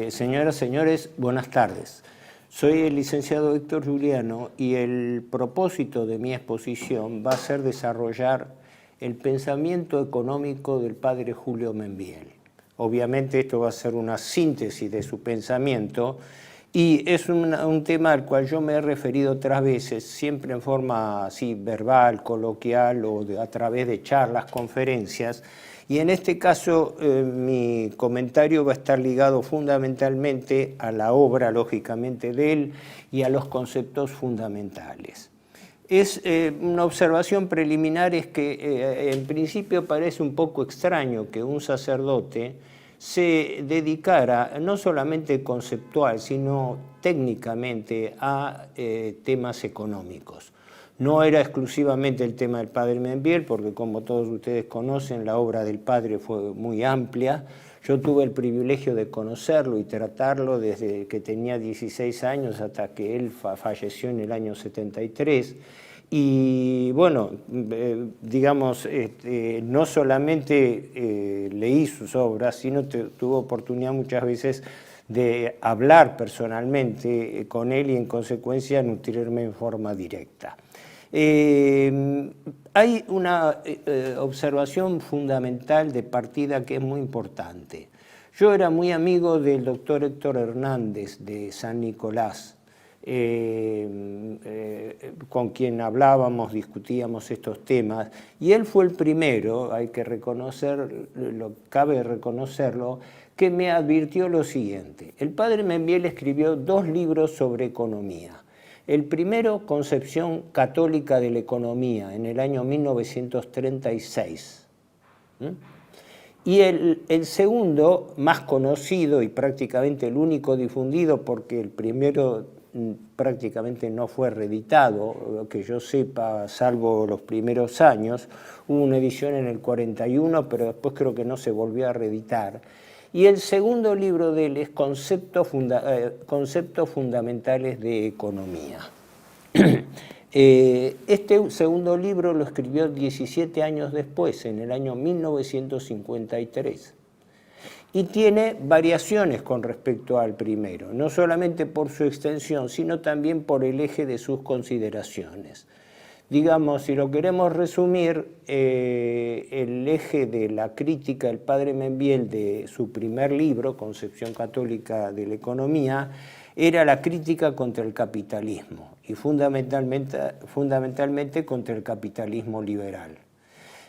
Señoras, señores, buenas tardes. Soy el licenciado Héctor Giuliano y el propósito de mi exposición va a ser desarrollar el pensamiento económico del padre Julio Membiel. Obviamente esto va a ser una síntesis de su pensamiento y es un tema al cual yo me he referido otras veces, siempre en forma así verbal, coloquial o a través de charlas, conferencias. Y en este caso mi comentario va a estar ligado fundamentalmente a la obra, lógicamente, de él y a los conceptos fundamentales. Una observación preliminar es que en principio parece un poco extraño que un sacerdote se dedicara no solamente conceptual, sino técnicamente a temas económicos. No era exclusivamente el tema del padre Membiel, porque como todos ustedes conocen, la obra del padre fue muy amplia. Yo tuve el privilegio de conocerlo y tratarlo desde que tenía 16 años hasta que él falleció en el año 73. Y bueno, digamos, no solamente leí sus obras, sino tuve oportunidad muchas veces de hablar personalmente con él y en consecuencia nutrirme en forma directa. Hay una observación fundamental de partida que es muy importante. Yo era muy amigo del doctor Héctor Hernández de San Nicolás, con quien hablábamos, discutíamos estos temas, y él fue el primero, hay que cabe reconocerlo, que me advirtió lo siguiente. El padre Membiel escribió 2 libros sobre economía. El primero, Concepción Católica de la Economía, en el año 1936. Y el segundo, más conocido y prácticamente el único difundido, porque el primero prácticamente no fue reeditado, que yo sepa, salvo los primeros años. Hubo una edición en el 41, pero después creo que no se volvió a reeditar. Y el segundo libro de él es Conceptos Fundamentales de Economía. Este segundo libro lo escribió 17 años después, en el año 1953. Y tiene variaciones con respecto al primero, no solamente por su extensión, sino también por el eje de sus consideraciones. Digamos, si lo queremos resumir, el eje de la crítica del padre Membiel de su primer libro, Concepción Católica de la Economía, era la crítica contra el capitalismo y fundamentalmente contra el capitalismo liberal.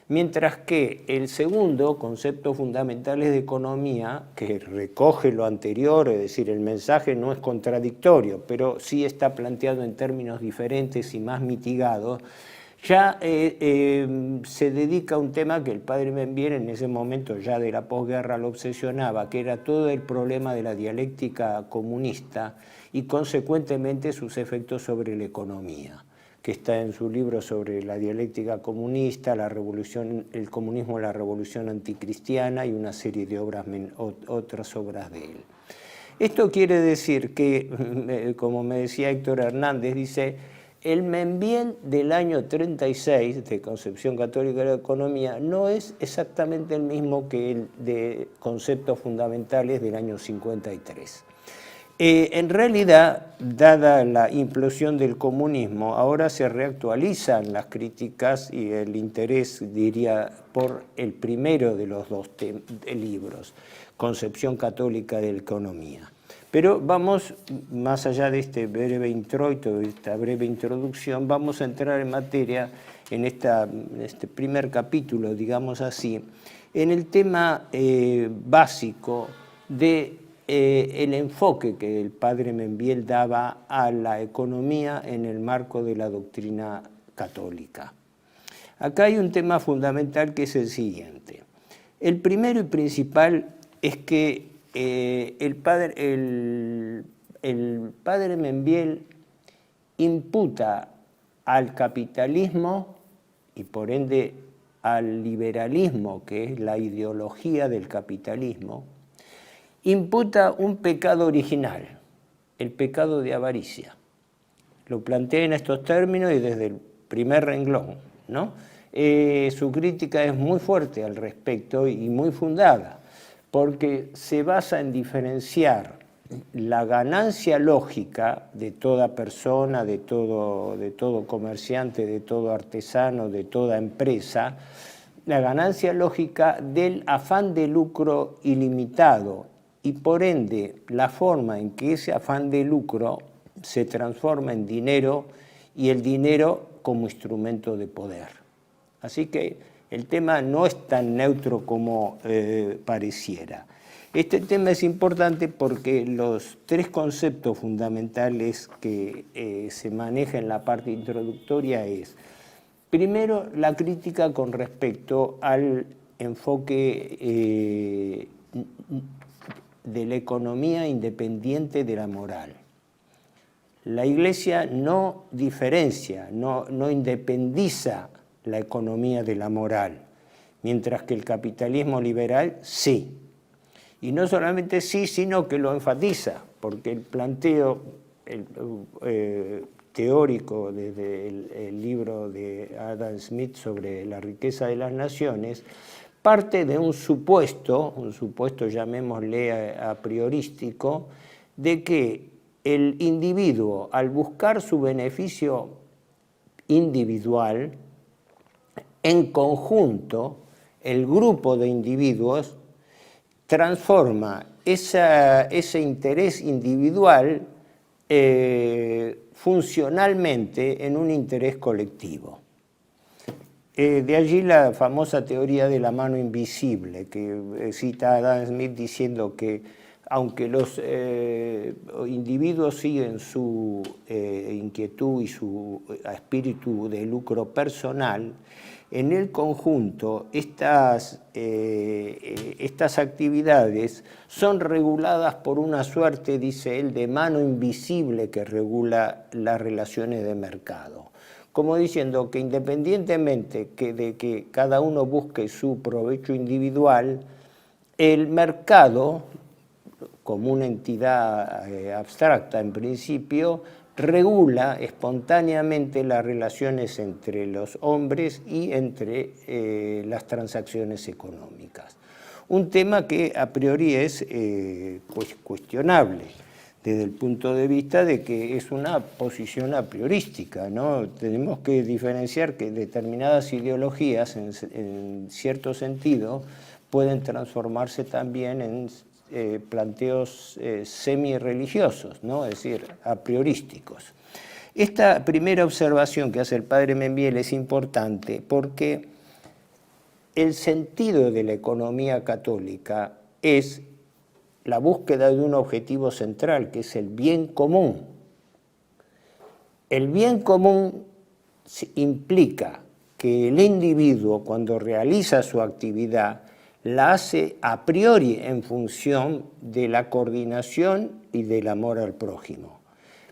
Mientras que el segundo, Conceptos Fundamentales de Economía, que recoge lo anterior, es decir, el mensaje no es contradictorio, pero sí está planteado en términos diferentes y más mitigados, ya se dedica a un tema que el padre Membiel en ese momento ya de la posguerra lo obsesionaba, que era todo el problema de la dialéctica comunista y consecuentemente sus efectos sobre la economía, que está en su libro sobre la dialéctica comunista, el comunismo, la revolución anticristiana y una serie de otras obras de él. Esto quiere decir que, como me decía Héctor Hernández, dice, el Membiel del año 36, de Concepción Católica de la Economía, no es exactamente el mismo que el de Conceptos Fundamentales del año 53. En realidad, dada la implosión del comunismo, ahora se reactualizan las críticas y el interés, diría, por el primero de los 2 libros, Concepción Católica de la Economía. Pero vamos, más allá de este breve introito, de esta breve introducción, vamos a entrar en materia en este primer capítulo, digamos así, en el tema básico de el enfoque que el padre Membiel daba a la economía en el marco de la doctrina católica. Acá hay un tema fundamental que es el siguiente. El primero y principal es que el padre Membiel imputa al capitalismo y por ende al liberalismo, que es la ideología del capitalismo, imputa un pecado original, el pecado de avaricia. Lo plantea en estos términos y desde el primer renglón, ¿no? Su crítica es muy fuerte al respecto y muy fundada, porque se basa en diferenciar la ganancia lógica de toda persona, de todo comerciante, de todo artesano, de toda empresa, la ganancia lógica del afán de lucro ilimitado y por ende la forma en que ese afán de lucro se transforma en dinero y el dinero como instrumento de poder. Así que el tema no es tan neutro como pareciera. Este tema es importante porque los tres conceptos fundamentales que se manejan en la parte introductoria es, primero, la crítica con respecto al enfoque de la economía independiente de la moral. La Iglesia no diferencia, no independiza la economía de la moral, mientras que el capitalismo liberal sí. Y no solamente sí, sino que lo enfatiza, porque el planteo teórico desde el libro de Adam Smith sobre la riqueza de las naciones, parte de un supuesto llamémosle a priorístico, de que el individuo, al buscar su beneficio individual, en conjunto, el grupo de individuos transforma ese interés individual funcionalmente en un interés colectivo. De allí la famosa teoría de la mano invisible, que cita a Adam Smith diciendo que aunque los individuos siguen su inquietud y su espíritu de lucro personal, en el conjunto estas actividades son reguladas por una suerte, dice él, de mano invisible que regula las relaciones de mercado. Como diciendo que independientemente de que cada uno busque su provecho individual, el mercado, como una entidad abstracta en principio, regula espontáneamente las relaciones entre los hombres y entre las transacciones económicas. Un tema que a priori es cuestionable desde el punto de vista de que es una posición a priorística, ¿no? Tenemos que diferenciar que determinadas ideologías, en cierto sentido, pueden transformarse también en planteos semi-religiosos, ¿no? Es decir, a priorísticos. Esta primera observación que hace el padre Membiel es importante porque el sentido de la economía católica es la búsqueda de un objetivo central, que es el bien común. El bien común implica que el individuo, cuando realiza su actividad, la hace a priori en función de la coordinación y del amor al prójimo.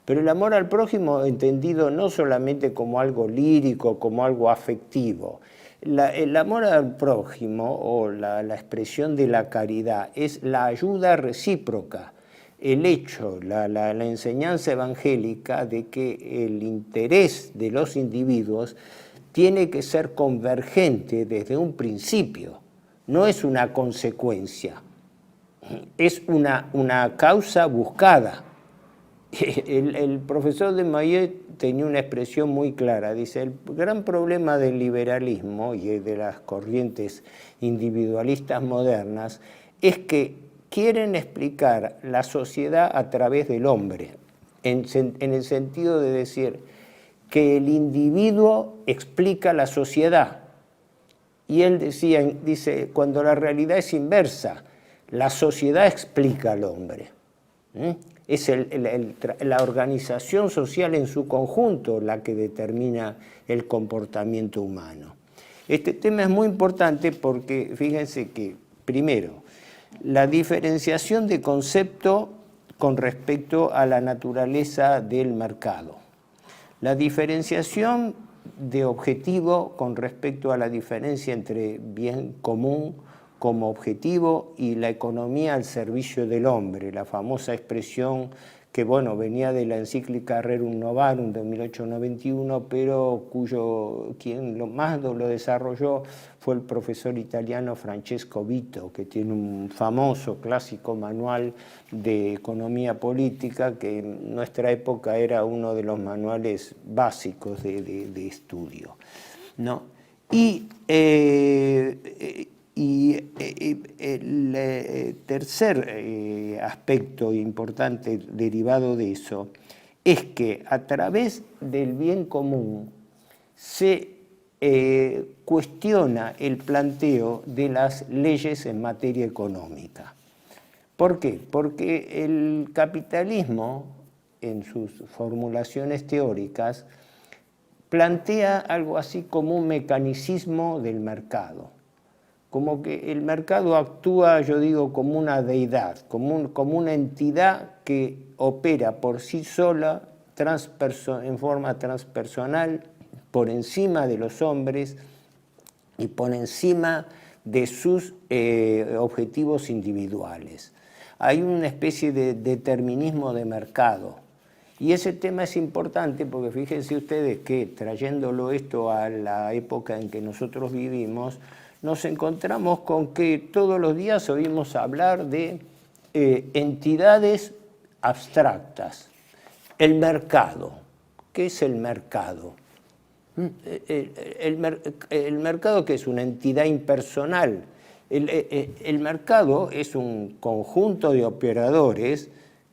Pero el amor al prójimo entendido no solamente como algo lírico, como algo afectivo. El amor al prójimo o la expresión de la caridad es la ayuda recíproca, el hecho, la enseñanza evangélica de que el interés de los individuos tiene que ser convergente desde un principio. No es una consecuencia, es una causa buscada. El profesor de Mayet tenía una expresión muy clara, dice, el gran problema del liberalismo y de las corrientes individualistas modernas es que quieren explicar la sociedad a través del hombre, en el sentido de decir que el individuo explica la sociedad. Y él dice, cuando la realidad es inversa, la sociedad explica al hombre. Es la organización social en su conjunto la que determina el comportamiento humano. Este tema es muy importante porque, fíjense que, primero, la diferenciación de concepto con respecto a la naturaleza del mercado. La diferenciación de objetivo con respecto a la diferencia entre bien común como objetivo y la economía al servicio del hombre, la famosa expresión que bueno, venía de la encíclica Rerum Novarum de 1891, pero quien más lo desarrolló fue el profesor italiano Francesco Vito, que tiene un famoso clásico manual de economía política que en nuestra época era uno de los manuales básicos de estudio, ¿no? Y el tercer aspecto importante derivado de eso es que a través del bien común se cuestiona el planteo de las leyes en materia económica. ¿Por qué? Porque el capitalismo, en sus formulaciones teóricas, plantea algo así como un mecanicismo del mercado. Como que el mercado actúa, yo digo, como una deidad, como una entidad que opera por sí sola, en forma transpersonal, por encima de los hombres y por encima de sus objetivos individuales. Hay una especie de determinismo de mercado. Y ese tema es importante porque fíjense ustedes que trayéndolo esto a la época en que nosotros vivimos, nos encontramos con que todos los días oímos hablar de entidades abstractas. El mercado. ¿Qué es el mercado? El mercado, que es una entidad impersonal. El mercado es un conjunto de operadores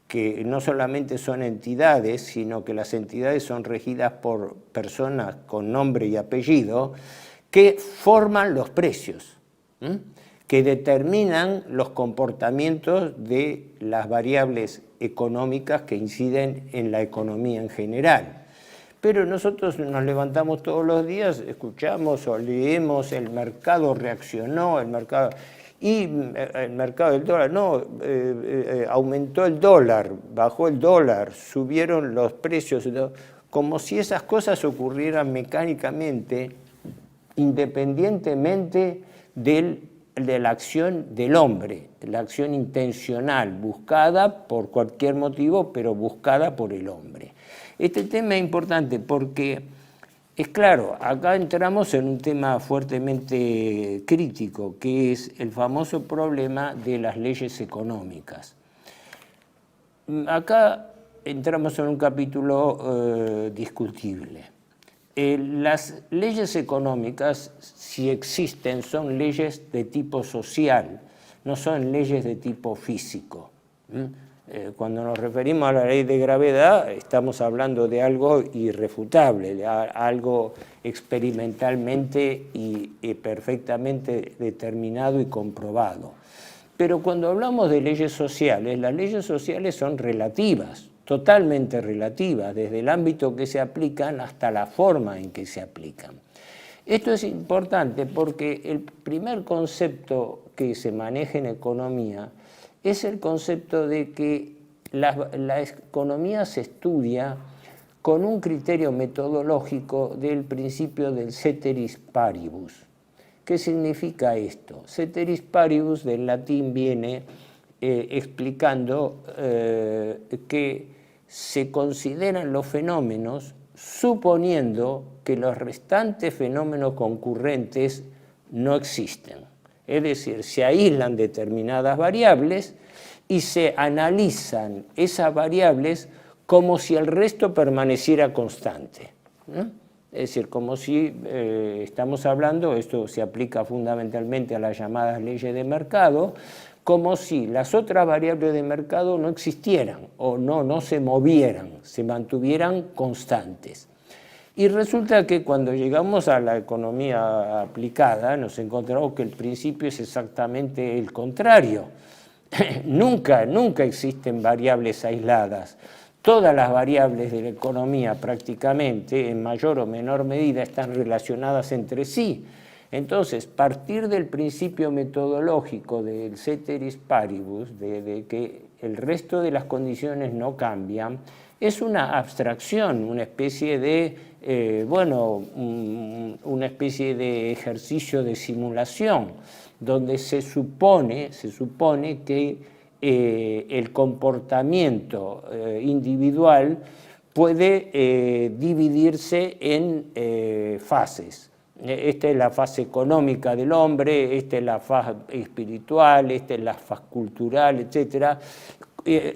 que no solamente son entidades, sino que las entidades son regidas por personas con nombre y apellido, que forman los precios, que determinan los comportamientos de las variables económicas que inciden en la economía en general. Pero nosotros nos levantamos todos los días, escuchamos o leemos, el mercado reaccionó, el mercado del dólar, no, aumentó el dólar, bajó el dólar, subieron los precios, como si esas cosas ocurrieran mecánicamente, independientemente de la acción del hombre, la acción intencional, buscada por cualquier motivo, pero buscada por el hombre. Este tema es importante porque, es claro, acá entramos en un tema fuertemente crítico, que es el famoso problema de las leyes económicas. Acá entramos en un capítulo discutible. Las leyes económicas, si existen, son leyes de tipo social, no son leyes de tipo físico. Cuando nos referimos a la ley de gravedad, estamos hablando de algo irrefutable, de algo experimentalmente y perfectamente determinado y comprobado. Pero cuando hablamos de leyes sociales, las leyes sociales son relativas, totalmente relativas, desde el ámbito que se aplican hasta la forma en que se aplican. Esto es importante porque el primer concepto que se maneja en economía es el concepto de que la economía se estudia con un criterio metodológico del principio del ceteris paribus. ¿Qué significa esto? Ceteris paribus del latín viene explicando que se consideran los fenómenos suponiendo que los restantes fenómenos concurrentes no existen. Es decir, se aíslan determinadas variables y se analizan esas variables como si el resto permaneciera constante, ¿no? Es decir, como si estamos hablando, esto se aplica fundamentalmente a las llamadas leyes de mercado, como si las otras variables de mercado no existieran o no se movieran, se mantuvieran constantes. Y resulta que cuando llegamos a la economía aplicada nos encontramos que el principio es exactamente el contrario. Nunca existen variables aisladas. Todas las variables de la economía prácticamente, en mayor o menor medida, están relacionadas entre sí. Entonces, partir del principio metodológico del ceteris paribus, de que el resto de las condiciones no cambian, Es una abstracción, una especie de, una especie de ejercicio de simulación, donde se supone que el comportamiento individual puede dividirse en fases. Esta es la fase económica del hombre, esta es la fase espiritual, esta es la fase cultural, etc.,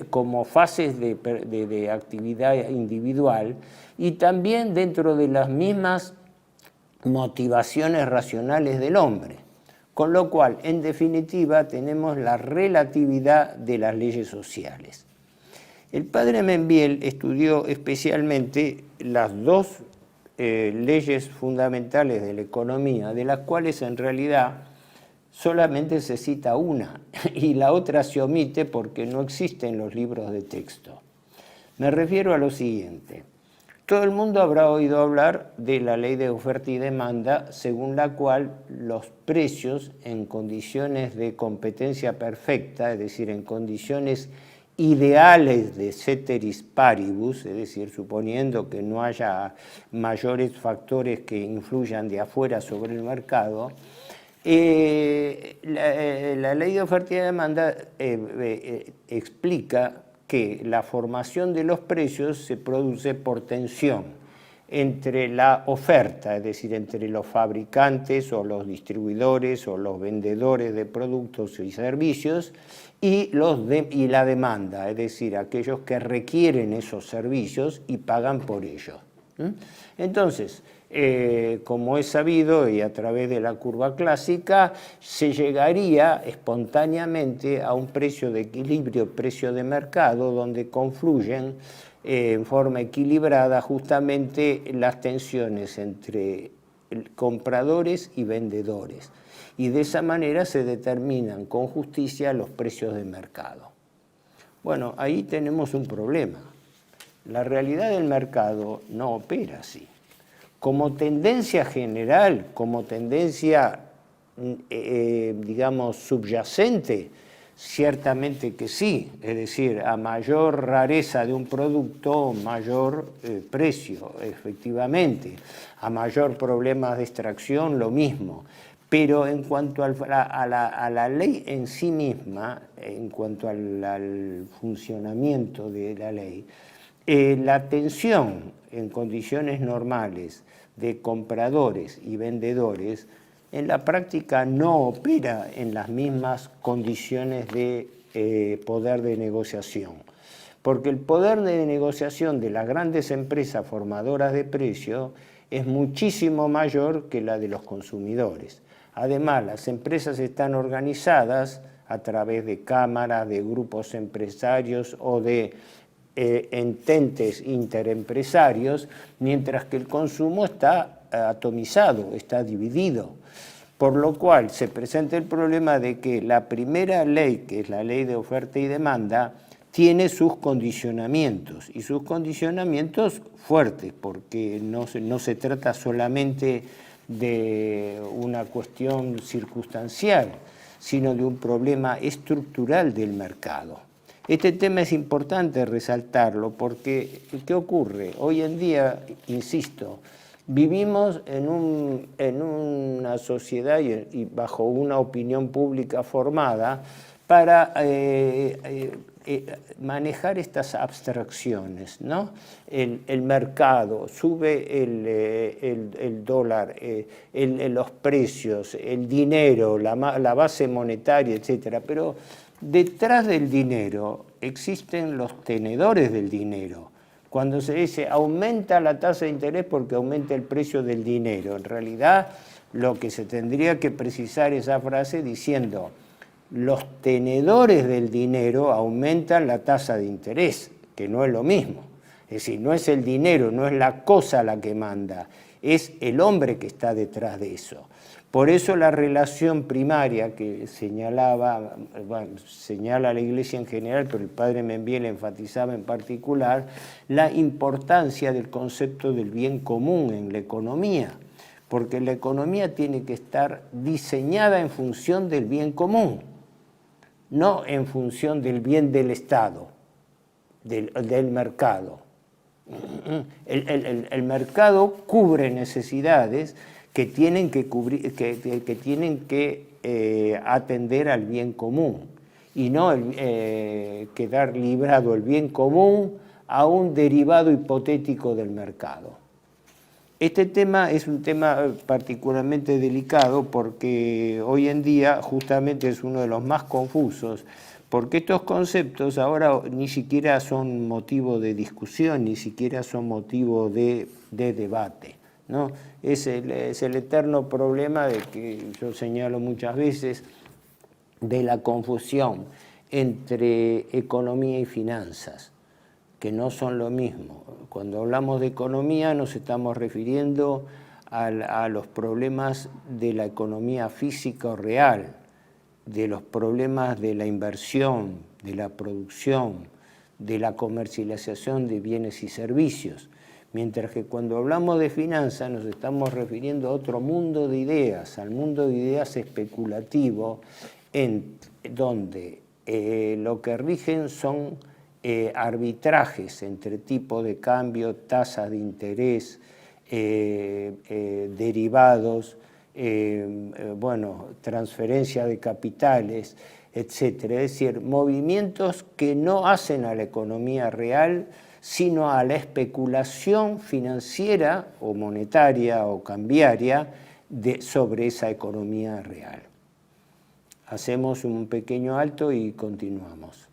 como fases de actividad individual, y también dentro de las mismas motivaciones racionales del hombre. Con lo cual, en definitiva, tenemos la relatividad de las leyes sociales. El padre Membiel estudió especialmente las dos leyes fundamentales de la economía, de las cuales en realidad solamente se cita una y la otra se omite porque no existe en los libros de texto. Me refiero a lo siguiente. Todo el mundo habrá oído hablar de la ley de oferta y demanda, según la cual los precios en condiciones de competencia perfecta, es decir, en condiciones ideales de ceteris paribus, es decir, suponiendo que no haya mayores factores que influyan de afuera sobre el mercado, la ley de oferta y demanda explica que la formación de los precios se produce por tensión entre la oferta, es decir, entre los fabricantes o los distribuidores o los vendedores de productos y servicios y la demanda, es decir, aquellos que requieren esos servicios y pagan por ellos. Entonces, como es sabido y a través de la curva clásica, se llegaría espontáneamente a un precio de equilibrio, precio de mercado, donde confluyen en forma equilibrada justamente las tensiones entre compradores y vendedores. Y de esa manera se determinan con justicia los precios de mercado. Bueno, ahí tenemos un problema. La realidad del mercado no opera así. Como tendencia general, como tendencia, digamos, subyacente, ciertamente que sí, es decir, a mayor rareza de un producto, mayor precio, efectivamente, a mayor problemas de extracción, lo mismo. Pero en cuanto a la ley en sí misma, en cuanto al funcionamiento de la ley, la tensión en condiciones normales de compradores y vendedores en la práctica no opera en las mismas condiciones de poder de negociación, porque el poder de negociación de las grandes empresas formadoras de precios es muchísimo mayor que la de los consumidores. Además, las empresas están organizadas a través de cámaras, de grupos empresarios o de ententes interempresarios, mientras que el consumo está atomizado, está dividido. Por lo cual se presenta el problema de que la primera ley, que es la ley de oferta y demanda, tiene sus condicionamientos, y sus condicionamientos fuertes, porque no se trata solamente de una cuestión circunstancial, sino de un problema estructural del mercado. Este tema es importante resaltarlo porque, ¿qué ocurre? Hoy en día, insisto, vivimos en una sociedad y bajo una opinión pública formada para manejar estas abstracciones, ¿no? El mercado, sube el dólar, los precios, el dinero, la base monetaria, etc. Pero detrás del dinero existen los tenedores del dinero. Cuando se dice aumenta la tasa de interés porque aumenta el precio del dinero, en realidad lo que se tendría que precisar esa frase diciendo los tenedores del dinero aumentan la tasa de interés, que no es lo mismo. Es decir, no es el dinero, no es la cosa la que manda, es el hombre que está detrás de eso. Por eso la relación primaria que señala la Iglesia en general, pero el padre Membiel enfatizaba en particular, la importancia del concepto del bien común en la economía, porque la economía tiene que estar diseñada en función del bien común, no en función del bien del Estado, del mercado. El mercado cubre necesidades que tienen que, atender al bien común y no quedar librado el bien común a un derivado hipotético del mercado. Este tema es un tema particularmente delicado porque hoy en día justamente es uno de los más confusos, porque estos conceptos ahora ni siquiera son motivo de discusión, ni siquiera son motivo de debate, ¿no? Es el eterno problema de que yo señalo muchas veces de la confusión entre economía y finanzas, que no son lo mismo. Cuando hablamos de economía nos estamos refiriendo a los problemas de la economía física o real, de los problemas de la inversión, de la producción, de la comercialización de bienes y servicios. Mientras que cuando hablamos de finanzas nos estamos refiriendo a otro mundo de ideas, al mundo de ideas especulativo, en donde lo que rigen son arbitrajes entre tipo de cambio, tasas de interés, derivados, transferencia de capitales, etcétera. Es decir, movimientos que no hacen a la economía real, sino a la especulación financiera o monetaria o cambiaria sobre esa economía real. Hacemos un pequeño alto y continuamos.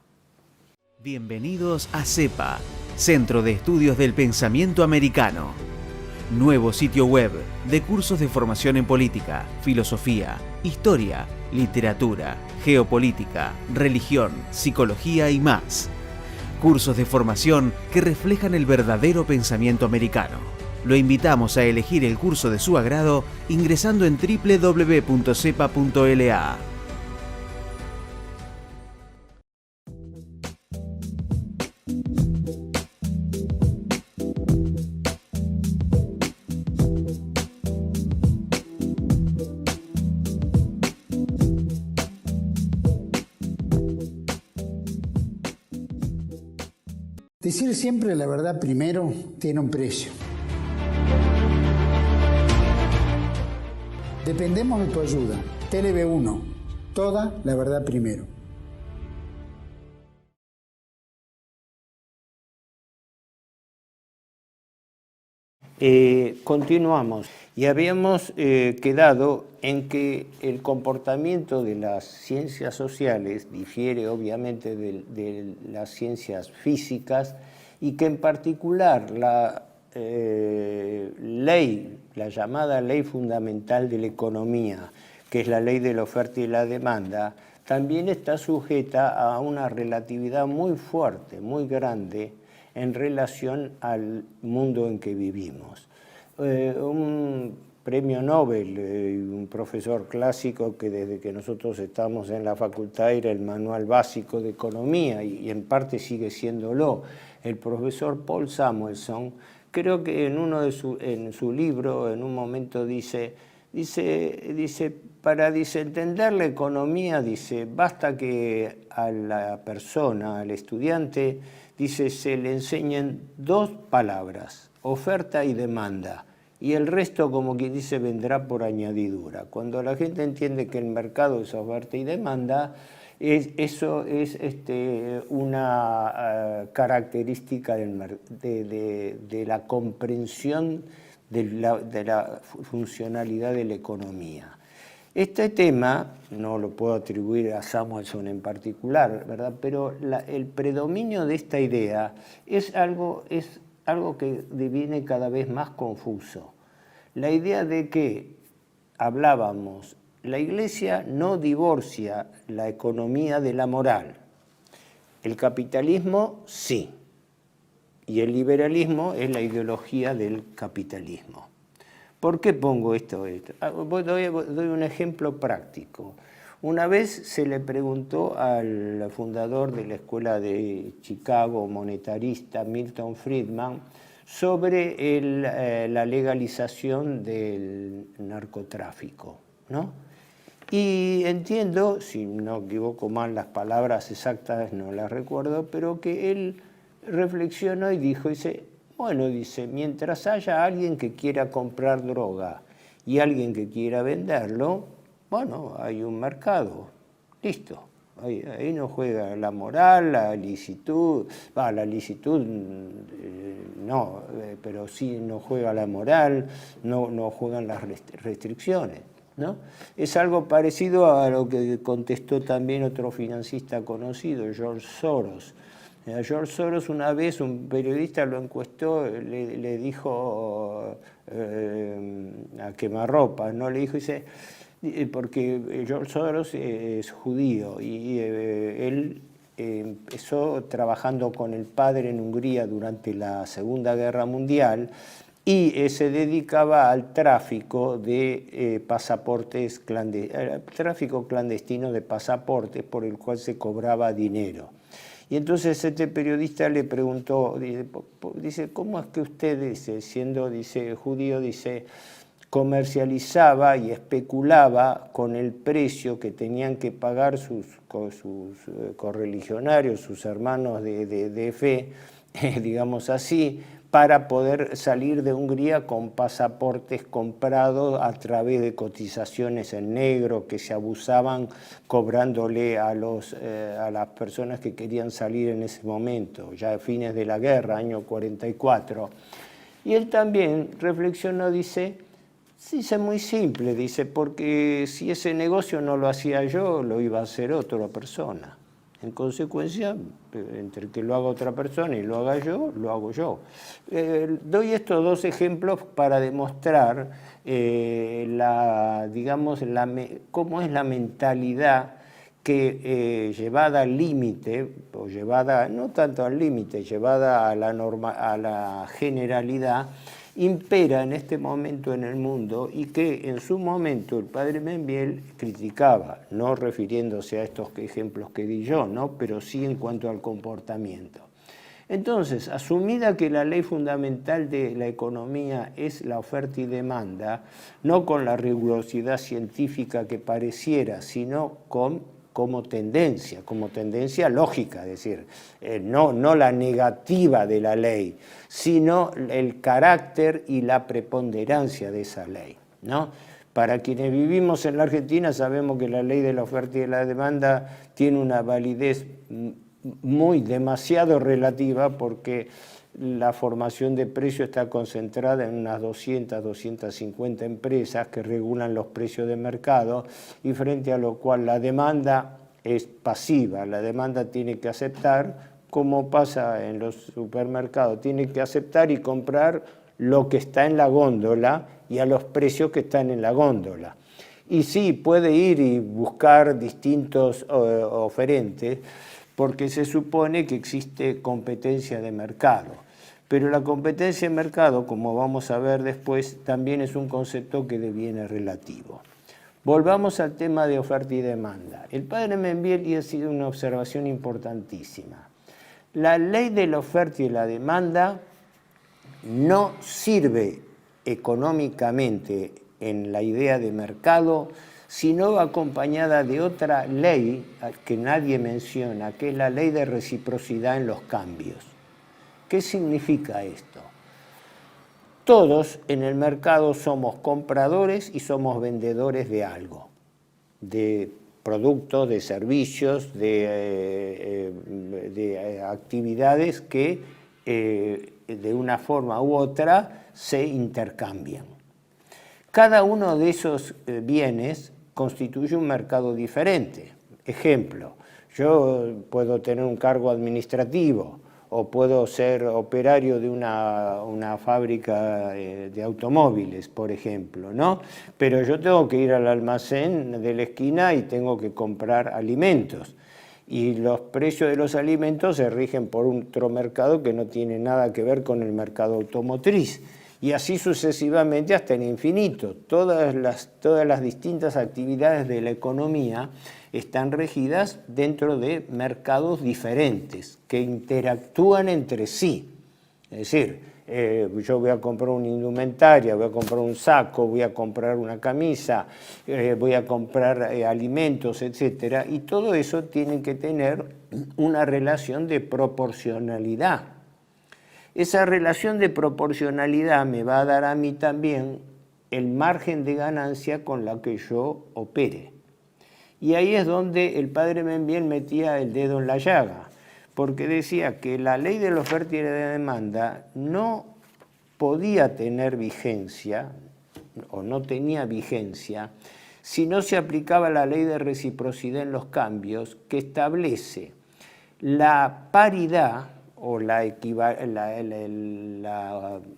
Bienvenidos a CEPA, Centro de Estudios del Pensamiento Americano. Nuevo sitio web de cursos de formación en política, filosofía, historia, literatura, geopolítica, religión, psicología y más. Cursos de formación que reflejan el verdadero pensamiento americano. Lo invitamos a elegir el curso de su agrado ingresando en www.cepa.la. Decir siempre la verdad primero tiene un precio. Dependemos de tu ayuda. TLB1, toda la verdad primero. Continuamos y habíamos quedado en que el comportamiento de las ciencias sociales difiere obviamente de las ciencias físicas y que en particular la ley, la llamada ley fundamental de la economía, que es la ley de la oferta y la demanda, también está sujeta a una relatividad muy fuerte, muy grande, en relación al mundo en que vivimos. Un premio Nobel, un profesor clásico que desde que nosotros estamos en la facultad era el manual básico de economía y en parte sigue siéndolo, el profesor Paul Samuelson, creo que en su libro en un momento dice, para entender la economía, basta que a la persona, al estudiante, se le enseñen dos palabras, oferta y demanda, y el resto, como quien dice, vendrá por añadidura. Cuando la gente entiende que el mercado es oferta y demanda, eso es una característica de la comprensión de la funcionalidad de la economía. Este tema, no lo puedo atribuir a Samuelson en particular, ¿verdad? Pero el predominio de esta idea es algo que deviene cada vez más confuso. La idea de que hablábamos, la Iglesia no divorcia la economía de la moral. El capitalismo sí, y el liberalismo es la ideología del capitalismo. ¿Por qué pongo esto? Doy un ejemplo práctico. Una vez se le preguntó al fundador de la Escuela de Chicago monetarista, Milton Friedman, sobre la legalización del narcotráfico, ¿no? Y entiendo, si no equivoco mal las palabras exactas, no las recuerdo, pero que él reflexionó y dijo, Bueno, dice, mientras haya alguien que quiera comprar droga y alguien que quiera venderlo, bueno, hay un mercado, listo. Ahí no juega la moral, la licitud, la licitud no, pero sí no juega la moral, no juegan las restricciones, ¿no? Es algo parecido a lo que contestó también otro financista conocido, George Soros. A George Soros una vez un periodista lo encuestó, le dijo a quemarropa, ¿no? Le dijo, dice, porque George Soros es judío y él empezó trabajando con el padre en Hungría durante la Segunda Guerra Mundial y se dedicaba al tráfico de pasaportes, tráfico clandestino de pasaportes por el cual se cobraba dinero. Y entonces este periodista le preguntó, dice, ¿cómo es que usted, dice, siendo, dice, judío, dice, comercializaba y especulaba con el precio que tenían que pagar sus correligionarios, sus hermanos de fe, digamos así, para poder salir de Hungría con pasaportes comprados a través de cotizaciones en negro que se abusaban cobrándole a las personas que querían salir en ese momento, ya a fines de la guerra, año 44. Y él también reflexionó, dice, muy simple, dice, porque si ese negocio no lo hacía yo, lo iba a hacer otra persona. En consecuencia, entre que lo haga otra persona y lo haga yo, lo hago yo. Doy estos dos ejemplos para demostrar cómo es la mentalidad que llevada al límite, o llevada, no tanto al límite, llevada a la generalidad, impera en este momento en el mundo y que en su momento el padre Membiel criticaba, no refiriéndose a estos ejemplos que di yo, ¿no? Pero sí en cuanto al comportamiento. Entonces, asumida que la ley fundamental de la economía es la oferta y demanda, no con la rigurosidad científica que pareciera, sino como tendencia lógica, es decir, no la negativa de la ley, sino el carácter y la preponderancia de esa ley, ¿no? Para quienes vivimos en la Argentina sabemos que la ley de la oferta y de la demanda tiene una validez demasiado relativa porque la formación de precios está concentrada en unas 200, 250 empresas que regulan los precios de mercado y frente a lo cual la demanda es pasiva, la demanda tiene que aceptar, como pasa en los supermercados, tiene que aceptar y comprar lo que está en la góndola y a los precios que están en la góndola. Y sí, puede ir y buscar distintos oferentes porque se supone que existe competencia de mercado. Pero la competencia de mercado, como vamos a ver después, también es un concepto que deviene relativo. Volvamos al tema de oferta y demanda. El padre Membiel ha sido una observación importantísima. La ley de la oferta y la demanda no sirve económicamente en la idea de mercado, sino acompañada de otra ley que nadie menciona, que es la ley de reciprocidad en los cambios. ¿Qué significa esto? Todos en el mercado somos compradores y somos vendedores de algo, de productos, de servicios, de actividades que de una forma u otra se intercambian. Cada uno de esos bienes constituye un mercado diferente. Ejemplo, yo puedo tener un cargo administrativo, o puedo ser operario de una fábrica de automóviles, por ejemplo, ¿no? Pero yo tengo que ir al almacén de la esquina y tengo que comprar alimentos. Y los precios de los alimentos se rigen por otro mercado que no tiene nada que ver con el mercado automotriz. Y así sucesivamente hasta el infinito. Todas las distintas actividades de la economía están regidas dentro de mercados diferentes que interactúan entre sí. Es decir, yo voy a comprar una indumentaria, voy a comprar un saco, voy a comprar una camisa, voy a comprar alimentos, etc. Y todo eso tiene que tener una relación de proporcionalidad. Esa relación de proporcionalidad me va a dar a mí también el margen de ganancia con la que yo opere. Y ahí es donde el padre Membiel metía el dedo en la llaga, porque decía que la ley de la oferta y la demanda no podía tener vigencia, o no tenía vigencia, si no se aplicaba la ley de reciprocidad en los cambios, que establece la paridad o la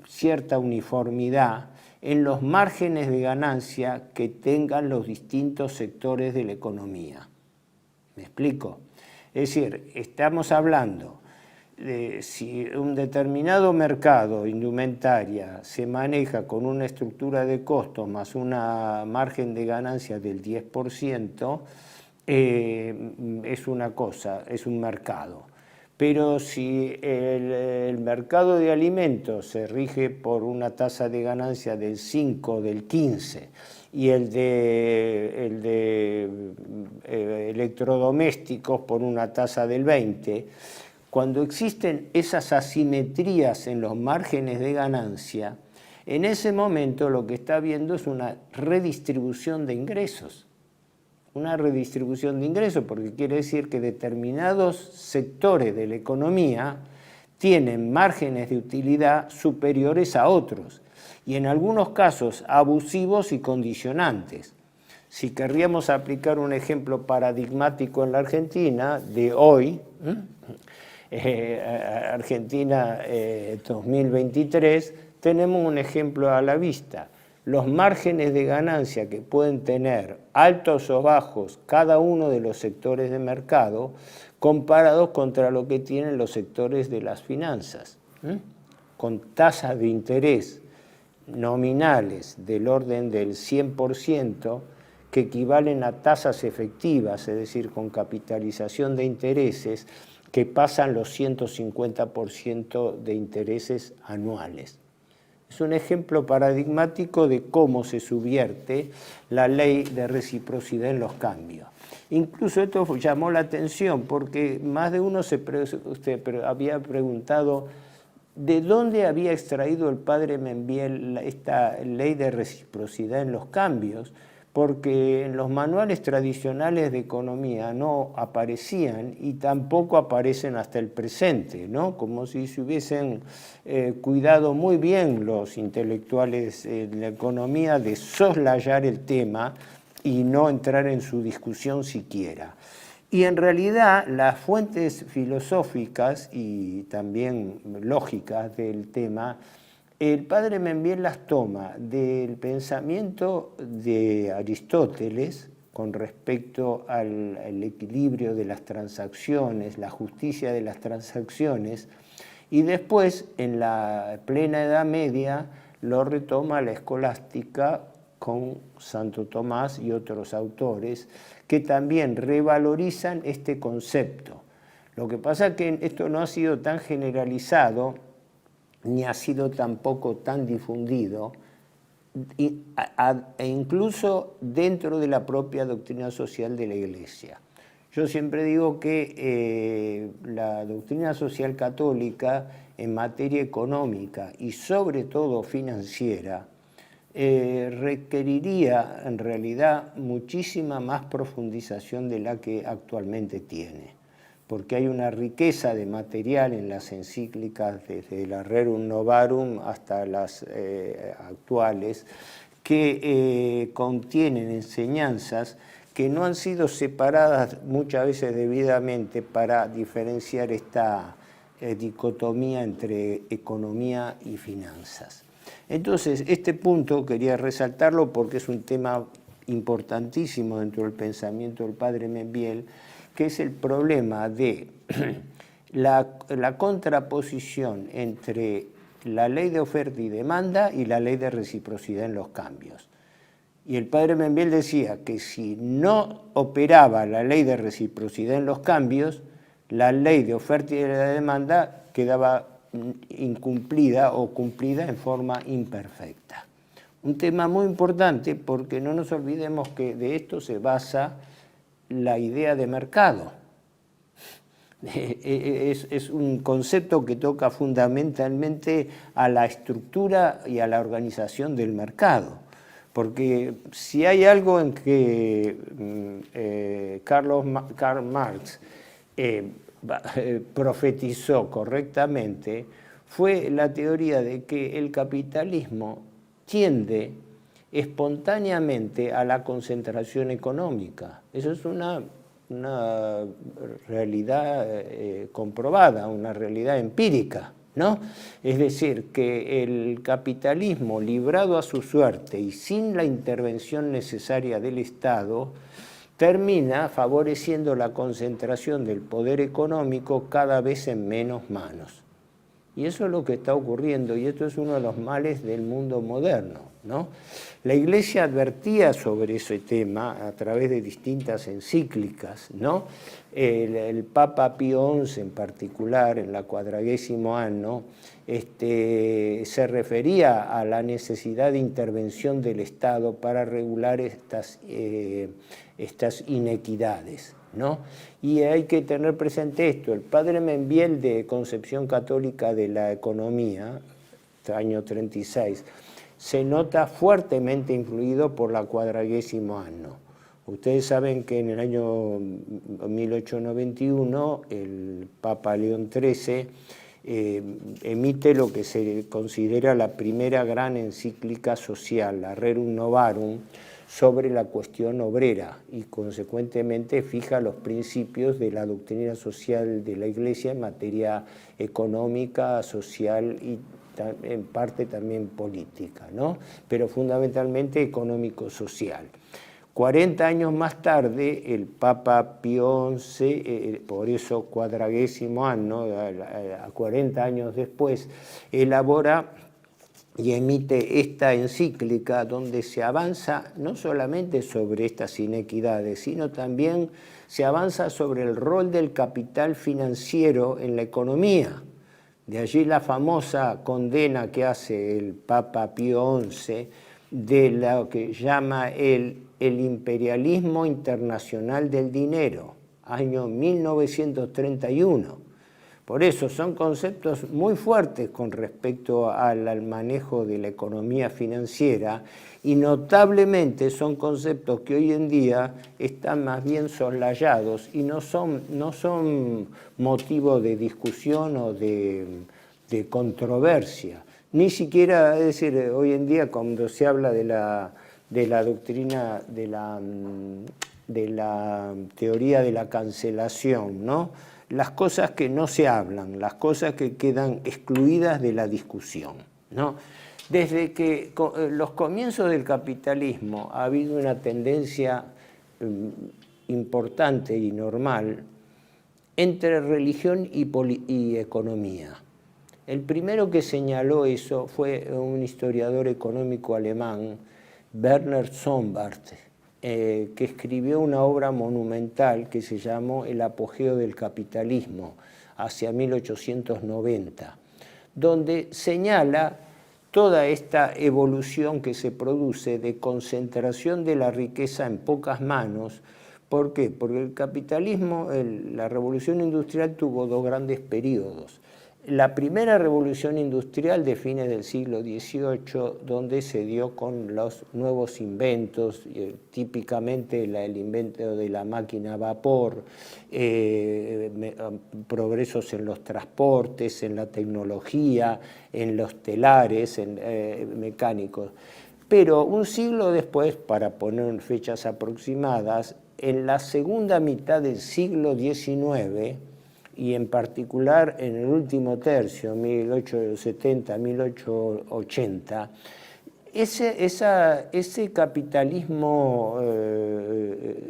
cierta uniformidad en los márgenes de ganancia que tengan los distintos sectores de la economía. ¿Me explico? Es decir, estamos hablando de si un determinado mercado indumentaria se maneja con una estructura de costos más una margen de ganancia del 10%, es una cosa, es un mercado. Pero si el mercado de alimentos se rige por una tasa de ganancia del 5, del 15, y el de electrodomésticos por una tasa del 20, cuando existen esas asimetrías en los márgenes de ganancia, en ese momento lo que está habiendo es una redistribución de ingresos. Una redistribución de ingresos, porque quiere decir que determinados sectores de la economía tienen márgenes de utilidad superiores a otros, y en algunos casos abusivos y condicionantes. Si querríamos aplicar un ejemplo paradigmático en la Argentina de hoy, Argentina 2023, tenemos un ejemplo a la vista. Los márgenes de ganancia que pueden tener altos o bajos cada uno de los sectores de mercado comparados contra lo que tienen los sectores de las finanzas, con tasas de interés nominales del orden del 100% que equivalen a tasas efectivas, es decir, con capitalización de intereses que pasan los 150% de intereses anuales. Es un ejemplo paradigmático de cómo se subvierte la ley de reciprocidad en los cambios. Incluso esto llamó la atención porque más de uno había preguntado de dónde había extraído el padre Membiel esta ley de reciprocidad en los cambios, porque en los manuales tradicionales de economía no aparecían y tampoco aparecen hasta el presente, ¿no? Como si se hubiesen cuidado muy bien los intelectuales de la economía de soslayar el tema y no entrar en su discusión siquiera. Y en realidad las fuentes filosóficas y también lógicas del tema, el padre Membiel las toma del pensamiento de Aristóteles con respecto al equilibrio de las transacciones, la justicia de las transacciones, y después en la plena Edad Media lo retoma la escolástica con Santo Tomás y otros autores que también revalorizan este concepto. Lo que pasa es que esto no ha sido tan generalizado ni ha sido tampoco tan difundido, e incluso dentro de la propia doctrina social de la Iglesia. Yo siempre digo que la doctrina social católica en materia económica y sobre todo financiera requeriría en realidad muchísima más profundización de la que actualmente tiene, porque hay una riqueza de material en las encíclicas, desde la Rerum Novarum hasta las actuales, que contienen enseñanzas que no han sido separadas muchas veces debidamente para diferenciar esta dicotomía entre economía y finanzas. Entonces, este punto quería resaltarlo porque es un tema importantísimo dentro del pensamiento del padre Membiel, que es el problema de la contraposición entre la ley de oferta y demanda y la ley de reciprocidad en los cambios. Y el padre Membiel decía que si no operaba la ley de reciprocidad en los cambios, la ley de oferta y de la demanda quedaba incumplida o cumplida en forma imperfecta. Un tema muy importante porque no nos olvidemos que de esto se basa la idea de mercado. Es un concepto que toca fundamentalmente a la estructura y a la organización del mercado. Porque si hay algo en que Karl Marx profetizó correctamente, fue la teoría de que el capitalismo tiende espontáneamente a la concentración económica. Eso es una realidad comprobada, una realidad empírica, ¿no? Es decir, que el capitalismo librado a su suerte y sin la intervención necesaria del Estado termina favoreciendo la concentración del poder económico cada vez en menos manos. Y eso es lo que está ocurriendo, y esto es uno de los males del mundo moderno, ¿no? La Iglesia advertía sobre ese tema a través de distintas encíclicas, ¿no? El Papa Pío XI en particular, en la 40º año, se refería a la necesidad de intervención del Estado para regular estas inequidades, ¿no? Y hay que tener presente esto. El padre Membiel, de Concepción Católica de la Economía, año 36, se nota fuertemente influido por la 40º año. Ustedes saben que en el año 1891 el Papa León XIII emite lo que se considera la primera gran encíclica social, la Rerum Novarum, sobre la cuestión obrera, y consecuentemente fija los principios de la doctrina social de la Iglesia en materia económica, social y en parte también política, ¿no? Pero fundamentalmente económico-social. 40 años más tarde, el Papa Pío XI, por eso 40º año, 40 años después, elabora y emite esta encíclica donde se avanza no solamente sobre estas inequidades, sino también se avanza sobre el rol del capital financiero en la economía. De allí la famosa condena que hace el Papa Pío XI de lo que llama el imperialismo internacional del dinero, año 1931. Por eso son conceptos muy fuertes con respecto al manejo de la economía financiera, y notablemente son conceptos que hoy en día están más bien soslayados y no son motivo de discusión o de controversia. Ni siquiera, es decir, hoy en día cuando se habla de la doctrina, de la teoría de la cancelación, ¿no? Las cosas que no se hablan, las cosas que quedan excluidas de la discusión, ¿no? Desde que los comienzos del capitalismo ha habido una tendencia importante y normal entre religión y economía. El primero que señaló eso fue un historiador económico alemán, Werner Sombart, que escribió una obra monumental que se llamó El apogeo del capitalismo, hacia 1890, donde señala toda esta evolución que se produce de concentración de la riqueza en pocas manos. ¿Por qué? Porque el capitalismo, la revolución industrial tuvo dos grandes periodos. La primera revolución industrial de fines del siglo XVIII, donde se dio con los nuevos inventos, típicamente el invento de la máquina a vapor, progresos en los transportes, en la tecnología, en los telares, mecánicos. Pero un siglo después, para poner fechas aproximadas, en la segunda mitad del siglo XIX, y en particular en el último tercio, 1870-1880, ese capitalismo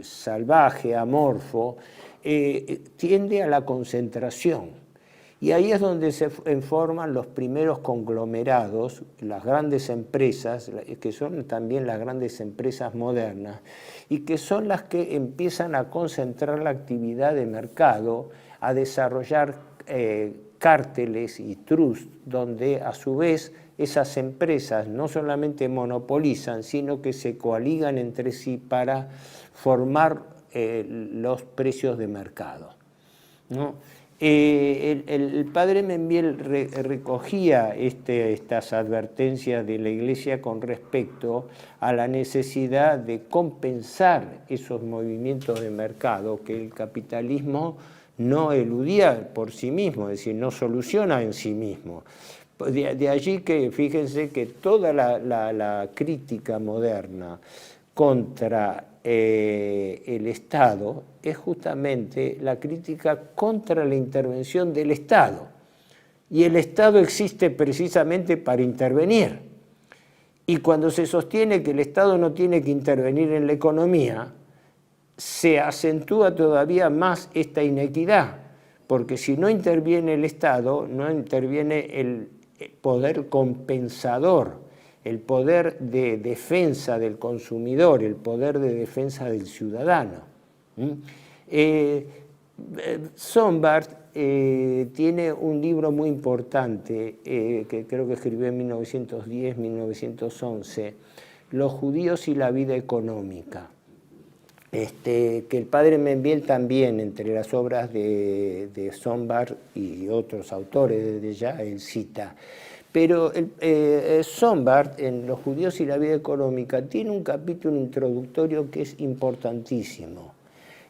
salvaje, amorfo, tiende a la concentración. Y ahí es donde se forman los primeros conglomerados, las grandes empresas, que son también las grandes empresas modernas, y que son las que empiezan a concentrar la actividad de mercado, a desarrollar cárteles y trusts, donde a su vez esas empresas no solamente monopolizan, sino que se coaligan entre sí para formar los precios de mercado, ¿no? El padre Membiel recogía estas advertencias de la Iglesia con respecto a la necesidad de compensar esos movimientos de mercado que el capitalismo no eludía por sí mismo, es decir, no soluciona en sí mismo. De allí que, fíjense que toda la crítica moderna contra el Estado es justamente la crítica contra la intervención del Estado. Y el Estado existe precisamente para intervenir. Y cuando se sostiene que el Estado no tiene que intervenir en la economía, se acentúa todavía más esta inequidad, porque si no interviene el Estado, no interviene el poder compensador, el poder de defensa del consumidor, el poder de defensa del ciudadano. Sombart tiene un libro muy importante que creo que escribió en 1910-1911, Los judíos y la vida económica, que el padre Membiel también, entre las obras de Sombart y otros autores desde ya, él cita. Pero Sombart, en Los judíos y la vida económica, tiene un capítulo introductorio que es importantísimo,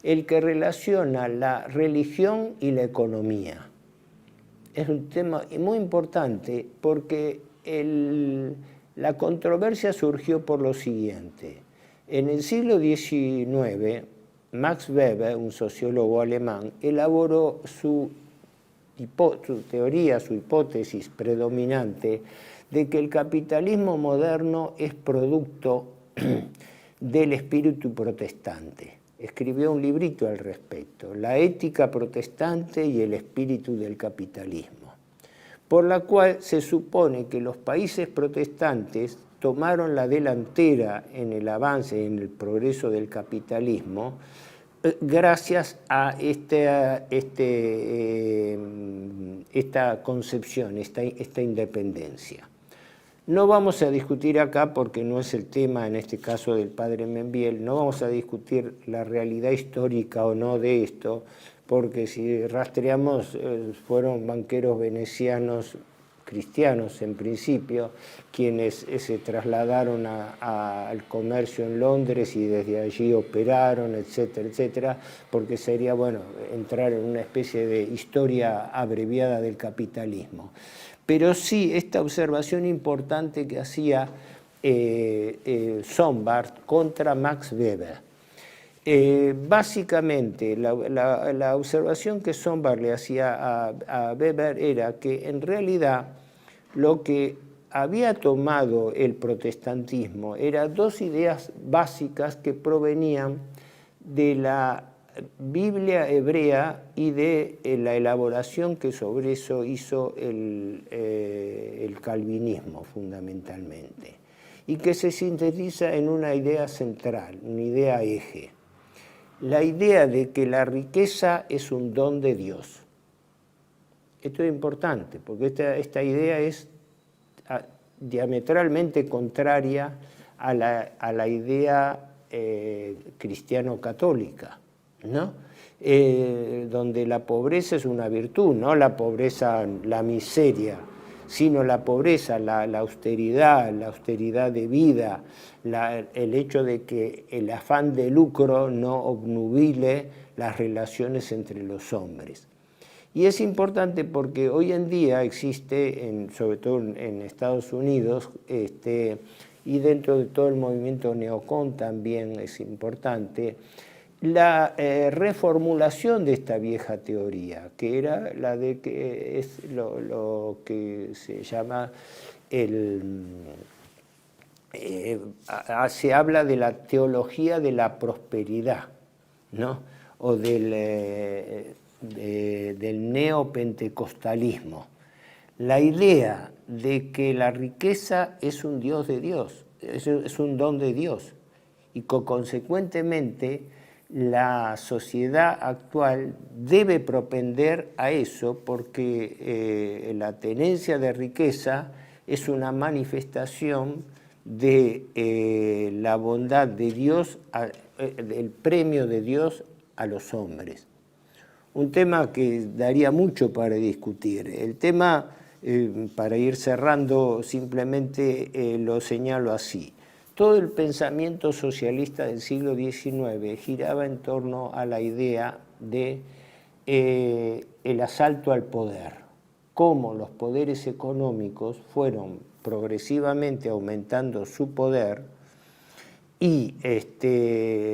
el que relaciona la religión y la economía. Es un tema muy importante porque la controversia surgió por lo siguiente. En el siglo XIX, Max Weber, un sociólogo alemán, elaboró su teoría, su hipótesis predominante de que el capitalismo moderno es producto del espíritu protestante. Escribió un librito al respecto, La ética protestante y el espíritu del capitalismo, por la cual se supone que los países protestantes tomaron la delantera en el avance, en el progreso del capitalismo, gracias a esta concepción, esta independencia. No vamos a discutir acá, porque no es el tema en este caso del padre Membiel, no vamos a discutir la realidad histórica o no de esto, porque si rastreamos, fueron banqueros venecianos cristianos en principio, quienes se trasladaron al comercio en Londres y desde allí operaron, etcétera, etcétera, porque sería, bueno, entrar en una especie de historia abreviada del capitalismo. Pero sí, esta observación importante que hacía Sombart contra Max Weber. Básicamente, la observación que Sombart le hacía a Weber era que en realidad lo que había tomado el protestantismo eran dos ideas básicas que provenían de la Biblia hebrea y de la elaboración que sobre eso hizo el calvinismo fundamentalmente, y que se sintetiza en una idea central, una idea eje. La idea de que la riqueza es un don de Dios. Esto es importante, porque esta idea es diametralmente contraria a la idea cristiano-católica, ¿no? Donde la pobreza es una virtud, no la pobreza, la miseria, sino la pobreza, la austeridad de vida, el hecho de que el afán de lucro no obnubile las relaciones entre los hombres. Y es importante porque hoy en día existe, sobre todo en Estados Unidos, y dentro de todo el movimiento neocon también es importante, la reformulación de esta vieja teoría, que era la de que es lo que se llama se habla de la teología de la prosperidad, ¿no? O del neopentecostalismo. La idea de que la riqueza es un Dios de Dios, es un don de Dios, y que consecuentemente la sociedad actual debe propender a eso, porque la tenencia de riqueza es una manifestación de la bondad de Dios, del premio de Dios a los hombres. un tema que daría mucho para discutir. El tema, para ir cerrando, simplemente lo señalo así. Todo el pensamiento socialista del siglo XIX giraba en torno a la idea de el asalto al poder, cómo los poderes económicos fueron progresivamente aumentando su poder y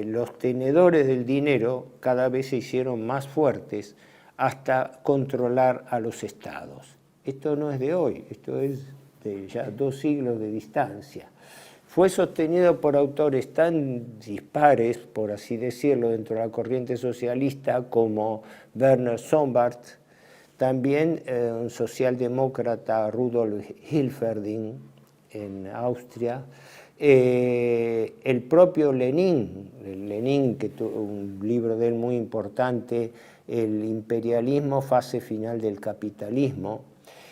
los tenedores del dinero cada vez se hicieron más fuertes hasta controlar a los estados. Esto no es de hoy, esto es de ya 2 siglos de distancia. Fue sostenido por autores tan dispares, por así decirlo, dentro de la corriente socialista como Werner Sombart, también un socialdemócrata, Rudolf Hilferding, en Austria, el propio Lenin, que tuvo un libro de él muy importante, El imperialismo, fase final del capitalismo,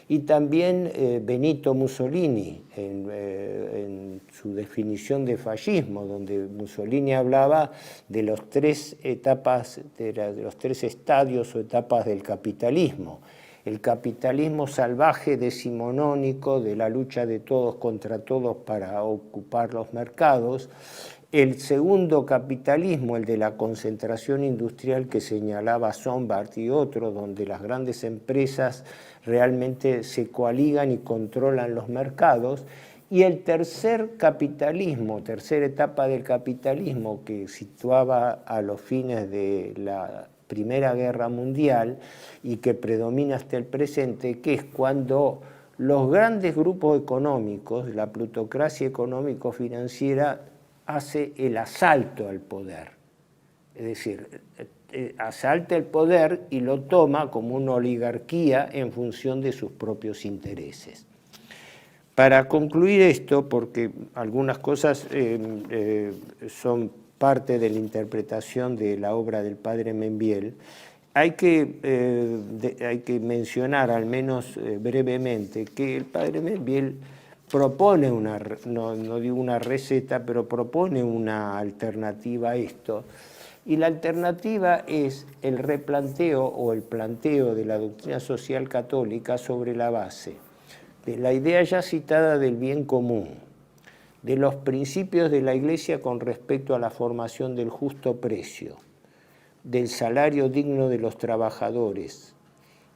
y también Benito Mussolini, en su definición de fascismo, donde Mussolini hablaba de los 3 etapas, de los 3 estadios o etapas del capitalismo. El capitalismo salvaje, decimonónico, de la lucha de todos contra todos para ocupar los mercados. El segundo capitalismo, el de la concentración industrial que señalaba Sombart y otros, donde las grandes empresas realmente se coaligan y controlan los mercados. Y el tercer capitalismo, tercera etapa del capitalismo, que situaba a los fines de la Primera Guerra Mundial y que predomina hasta el presente, que es cuando los grandes grupos económicos, la plutocracia económico-financiera, hace el asalto al poder. Es decir, asalta el poder y lo toma como una oligarquía en función de sus propios intereses. Para concluir esto, porque algunas cosas son parte de la interpretación de la obra del padre Membiel, hay que mencionar, al menos brevemente, que el padre Membiel propone no digo una receta, pero propone una alternativa a esto. Y la alternativa es el replanteo o el planteo de la doctrina social católica sobre la base de la idea ya citada del bien común, de los principios de la Iglesia con respecto a la formación del justo precio, del salario digno de los trabajadores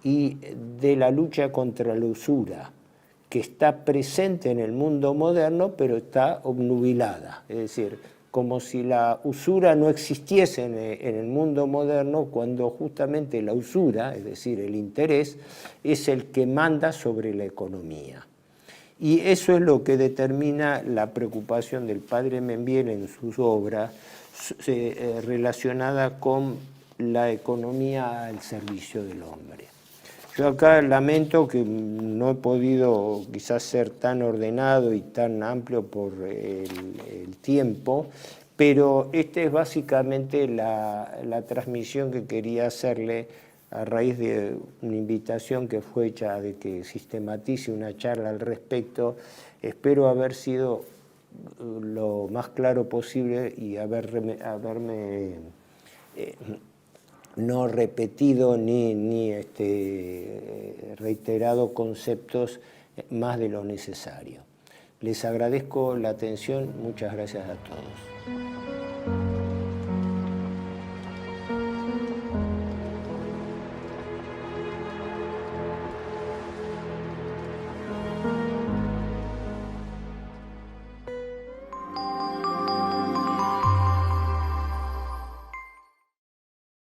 y de la lucha contra la usura, que está presente en el mundo moderno, pero está obnubilada. Es decir, como si la usura no existiese en el mundo moderno, cuando justamente la usura, es decir, el interés, es el que manda sobre la economía. Y eso es lo que determina la preocupación del padre Membiel en sus obras relacionada con la economía al servicio del hombre. Yo acá lamento que no he podido quizás ser tan ordenado y tan amplio por el tiempo, pero esta es básicamente la transmisión que quería hacerle a raíz de una invitación que fue hecha de que sistematice una charla al respecto. Espero haber sido lo más claro posible y haberme no repetido ni reiterado conceptos más de lo necesario. Les agradezco la atención, muchas gracias a todos.